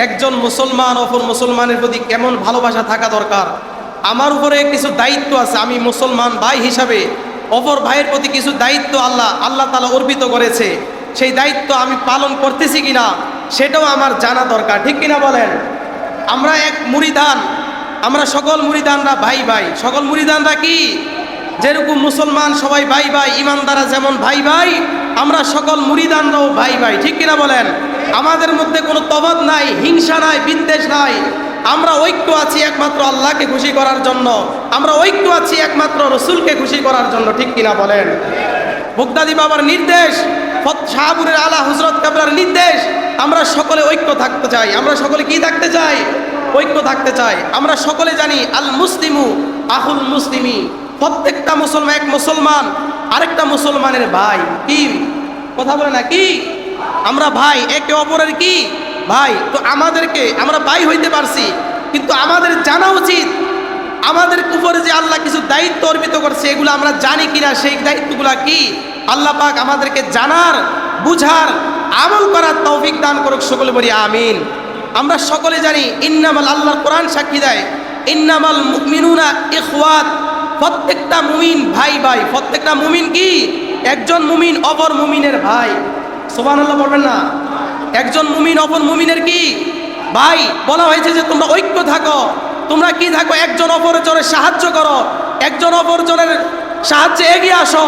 একজন মুসলমান অপর মুসলমানের প্রতি কেমন ভালোবাসা থাকা দরকার। আমার উপরে কিছু দায়িত্ব আছে, আমি মুসলমান ভাই হিসাবে অপর ভাইয়ের প্রতি কিছু দায়িত্ব আল্লাহ তাআলা অর্পিত করেছে, সেই দায়িত্ব আমি পালন করতেছি কিনা সেটাও আমার জানা দরকার, ঠিক কিনা বলেন? আমরা এক মুরিদান, আমরা সকল মুরিদানরা ভাই ভাই। সকল মুরিদানরা কি যেরকম মুসলমান সবাই ভাই ভাই, ইমানদারা যেমন ভাই ভাই, আমরা সকল মুরিদানরাও ভাই ভাই, ঠিক কিনা বলেন? আমাদের মধ্যে কোনো তফাৎ নাই, হিংসা নাই, বিদ্বেষ নাই। আমরা ঐক্য আছি একমাত্র আল্লাহকে খুশি করার জন্য, আমরা ঐক্য আছি একমাত্র রসুলকে খুশি করার জন্য, ঠিক কিনা বলেন? বগদাদি বাবার নির্দেশ, শাহপুরের আলা হযরত কাবলার নির্দেশ, আমরা সকলে ঐক্য থাকতে চাই। আমরা সকলে কি থাকতে চাই? ঐক্য থাকতে চাই। আমরা সকলে জানি আল মুসলিমু আহুল মুসলিমি, প্রত্যেকটা মুসলমান এক মুসলমান আরেকটা মুসলমানের ভাই। কি কথা বলে না কি? আমরা ভাই, একে অপরের কি ভাই। তো আমাদেরকে, আমরা ভাই হইতে পারছি, কিন্তু আমাদের জানা উচিত আমাদের উপরে যে আল্লাহ কিছু দায়িত্ব অর্পিত করছে এগুলো আমরা জানি কিনা, সেই দায়িত্বগুলা কি। আল্লাহ পাক আমাদেরকে জানার, বুঝার, আমল করার তৌফিক দান করুক, সকলে বলি আমিন। আমরা সকলে জানি ইন্নামাল, আল্লাহর কোরআন সাক্ষী দেয়, ইন্নামাল মুমিনুনা ইখওয়াত, প্রত্যেকটা মুমিন ভাই ভাই। প্রত্যেকটা মুমিন কি? একজন মুমিন অপর মুমিনের ভাই। সুবহানাল্লাহ বলবেন না? একজন মুমিন অপর মুমিনের কি ভাই। বলা হয়েছে যে তোমরা ঐক্য থাকো, তোমরা কি থাকো? একজন অপরজনের সাহায্য করো, একজন অপরজনের সাহায্যে এগিয়ে আসো,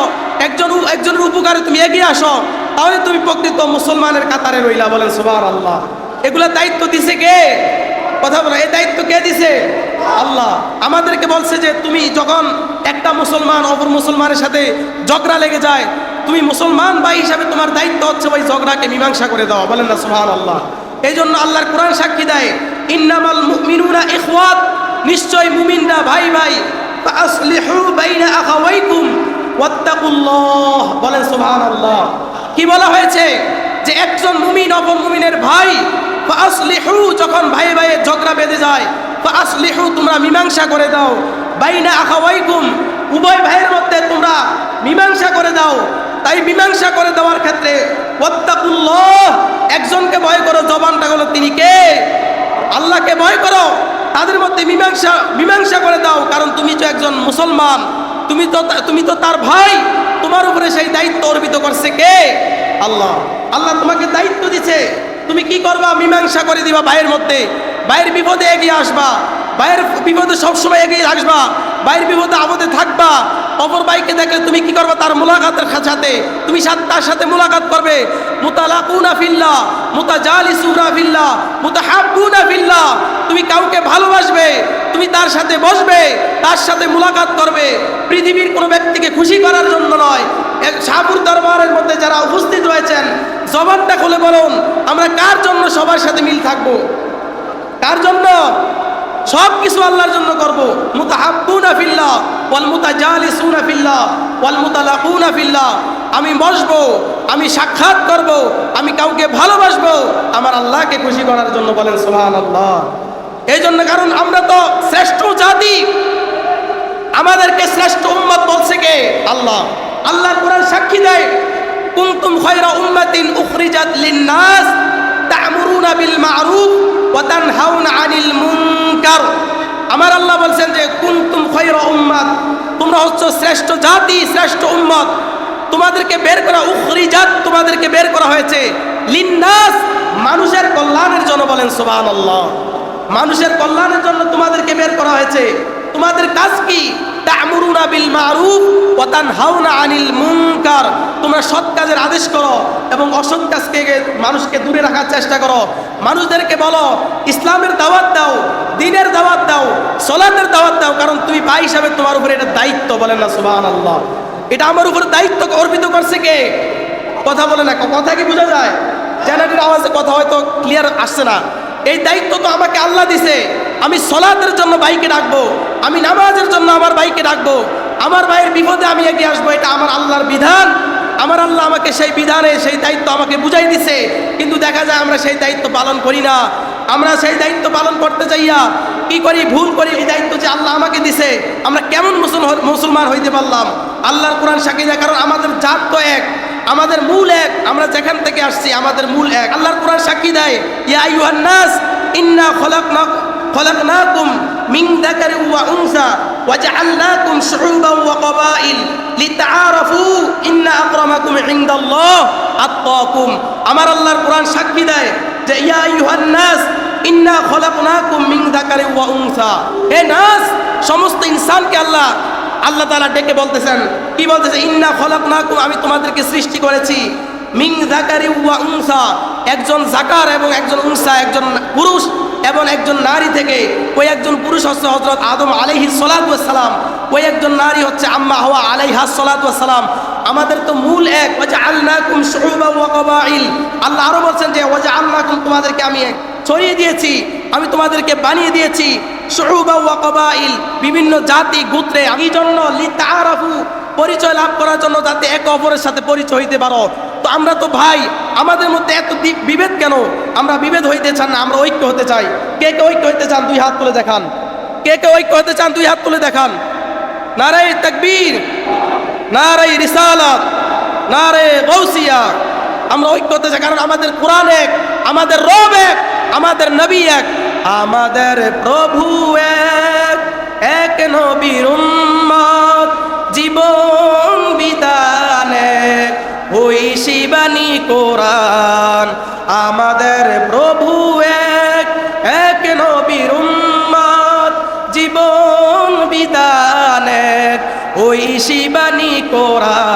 একজনের উপকারে তুমি এগিয়ে আসো, তাহলে তুমি প্রকৃত মুসলমানের কাতারে রইলা। বলেন সুবহানাল্লাহ। এগুলা দায়িত্ব দিছে কে? কথা বলো, এই দায়িত্ব কে দিছে? আল্লাহ। আমাদেরকে বলছে যে তুমি যখন একটা মুসলমান অপর মুসলমানের সাথে ঝগড়া লেগে যায়, তুমি মুসলমান ভাই হিসাবে তোমার দায়িত্ব হচ্ছে ওই ঝগড়াকে মীমাংসা করে দাও। বলেন না সুবহানাল্লাহ। এই জন্য আল্লাহর কোরআন সাক্ষী দেয় ইন্নামাল মুমিনুনা ইখওয়াত, নিশ্চয় মুমিনরা ভাই ভাই। ফাসলিহু বাইনা আখাওয়াইকুম ওয়াত্তাকুল্লাহ। বলেন সুবহানাল্লাহ। কি বলা হয়েছে? যে একজন মুমিন অপর মুমিনের ভাই। ফাসলিহু, যখন ভাই ভাইয়ের ঝগড়া বেঁধে যায়, ফাসলিহু, তোমরা মীমাংসা করে দাও। বাইনা আখাওয়াইকুম, উভয় ভাইয়ের মধ্যে তোমরা মীমাংসা করে দাও। তাই মীমাংসা করে দেওয়ার ক্ষেত্রে ওয়াত্তাকুল্লাহ, একজনকে ভয় করো। জবানটা হলো তিনি কে? আল্লাহকে ভয় করো। তাদের মধ্যে মীমাংসা করে দাও, কারণ তুমি তো একজন মুসলমান, তুমি তো তার ভাই। তোমার উপরে সেই দায়িত্ব অর্পিত করছে কে? আল্লাহ। আল্লাহ তোমাকে দায়িত্ব দিচ্ছে, তুমি কি করবা? মীমাংসা করে দিবা ভাইয়ের মধ্যে। ভাইয়ের বিপদে এগিয়ে আসবা, ভাইয়ের বিপদে সবসময় এগিয়ে আসবা, ভাইয়ের বিপদে আপদে থাকবা। অপর ভাইকে দেখলে তুমি কি করবা? তার মুলাকাতের সাথে তুমি তার সাথে মুলাকাত করবে। মুতালাকুনা ফিল্লাহ, মুতাজালিসুনা ফিল্লাহ, মুতাহাব্বুনা ফিল্লাহ। তুমি কাউকে ভালোবাসবে, তুমি তার সাথে বসবে, তার সাথে মুলাকাত করবে, পৃথিবীর কোনো ব্যক্তিকে খুশি করার জন্য নয়। শাহপুর দরবারের মধ্যে যারা উপস্থিত রয়েছেন, জবানটা খুলে বলুন, আমরা কার জন্য সবার সাথে মিল থাকবো? কার জন্য? সব কিছু আল্লাহর জন্য করব। মুতাহাব্বুনা ফিল্লাহ ওয়াল মুতাজালিসুনা ফিল্লাহ ওয়াল মুতালাকুনা ফিল্লাহ। আমি বসবো, আমি সাক্ষাৎ করব, আমি কাউকে ভালোবাসবো আমার আল্লাহকে খুশি করার জন্য। বলেন সুবহানাল্লাহ। এই জন্য, কারণ আমরা তো শ্রেষ্ঠ জাতি, আমাদেরকে শ্রেষ্ঠ উম্মত বলছে কে? আল্লাহ। আল্লাহর কোরআন সাক্ষী দেয় কুনতুম খায়রা উম্মাতিন উখরিজাত লিন-নাস তা'মুরুনা বিল মা'রুফ ওয়া তানহাউনা আনিল মুনকার। আমার আল্লাহ বলছেন যে কুনতুম খায়রা উম্মাত, তোমরা হচ্ছ শ্রেষ্ঠ জাতি, শ্রেষ্ঠ উম্মত। তোমাদেরকে বের করা, উখরিজাত, তোমাদেরকে বের করা হয়েছে লিন-নাস, মানুষের কল্যাণের জন্য। বলেন সুবহানাল্লাহ। মানুষের কল্যাণের জন্য তোমাদেরকে বের করা হয়েছে। তোমাদের কাজ কি? তা'মুরুনা বিল মা'রুফ ওয়া তানহাউনা আনিল মুনকার। তোমরা সৎ কাজের আদেশ করো এবং অসৎ কাজকে মানুষকে দূরে রাখার চেষ্টা করো। মানুষদেরকে বলো ইসলামের দাওয়াত দাও, দ্বীনের দাওয়াত দাও, সালাতের দাওয়াত দাও, কারণ তুমি ভাই হিসাবে তোমার উপরে এটা দায়িত্ব। বলেন না সুবহানাল্লাহ। এটা আমার উপরে দায়িত্ব অর্পিত করছে কে? কথা বলে না, কথা কি বোঝা যায়? জেনারেটর আওয়াজে কথা হয়তো ক্লিয়ার আসছে না। এই দায়িত্ব তো আমাকে আল্লাহ দিছে। আমি সালাতের জন্য ভাইকে ডাকবো, আমি নামাজের জন্য আমার ভাইকে ডাকবো, আমার ভাইয়ের বিপদে আমি এগিয়ে আসবো। এটা আমার আল্লাহর বিধান। আমার আল্লাহ আমাকে সেই বিধানে সেই দায়িত্ব আমাকে বুঝাই দিছে, কিন্তু দেখা যায় আমরা সেই দায়িত্ব পালন করি না। আমরা সেই দায়িত্ব পালন করতে চাইয়া কি করি? ভুল করি। এই দায়িত্ব যে আল্লাহ আমাকে দিছে, আমরা কেমন মুসলমান হইতে পারলাম? আল্লাহর কোরআন সাক্ষী দেয়, কারণ আমাদের জাত তো এক, আমাদের মূল এক, আমরা যেখান থেকে আসছি আমাদের মূল এক। আল্লাহর কোরআন সাক্ষী দেয় ইয়া আইয়ুহান নাস ইন্না খলাকনাকুম মিন যাকারিন ওয়া উনসা ওয়াজআলনাকুম শুউবান ওয়া ক্বাবাইল লিতাআরাফু ইন্না আকরামাকুম ইনদাল্লাহ আত্তাকুম। আমার আল্লাহর কোরআন সাক্ষী দেয় যে ইয়া আইয়ুহান নাস ইন্না খলাকনাকুম মিন যাকারিন ওয়া উনসা, হে নাস, সমস্ত ইনসানকে আল্লাহ তাআলা ডেকে বলতেছেন, কি বলতেছে? ইন্না খলাকনাকুম, আমি তোমাদেরকে সৃষ্টি করেছি, মিন যাকারিন ওয়া উনসা, একজন যাকার এবং একজন উনসা, একজন পুরুষ এবং একজন নারী থেকে। ওই একজন পুরুষ হচ্ছে হযরত আদম আলাইহিস সালাতু ওয়াস সালাম, ওই একজন নারী হচ্ছে আম্মা হাওয়া আলাইহাস সালাতু ওয়াস সালাম। আমাদের তো মূল এক, ওয়াজআলনাকুম শুউবান ওয়া ক্বাবাইল। আল্লাহ আরো বলছেন যে ওয়াজআলনাকুম, তোমাদেরকে আমি ছড়িয়ে দিয়েছি, আমি তোমাদেরকে বানিয়ে দিয়েছি শুউবান ওয়া ক্বাবাইল, বিভিন্ন জাতি গোত্রে। এই জন্য লিতাআরাফু, পরিচয় লাভ করার জন্য, যাতে একে অপরের সাথে পরিচয় হইতে পারো। তো আমরা তো ভাই, আমাদের মধ্যে এত বিভেদ কেন? আমরা বিভেদ হইতে চান না, আমরা ঐক্য হতে চাই। কে কে ঐক্য হতে চান? দুই হাত তুলে দেখান। কে কে ঐক্য হতে চান? দুই হাত তুলে দেখান। নারায়ে তাকবীর, নারায়ে রিসালাত, নারায়ে গাউসিয়া। আমরা ঐক্য হতে চাই, কারণ আমাদের কোরআন এক, আমাদের রব এক, আমাদের নবী এক, আমাদের প্রভু এক, এক নবীর উম্মত, জীবন বিধানে ওই শিবানী কোরআন। আমাদের প্রভু এক, এক নবীর উম্মত, জীবন বিধানে ওই শিবানী কোরআন।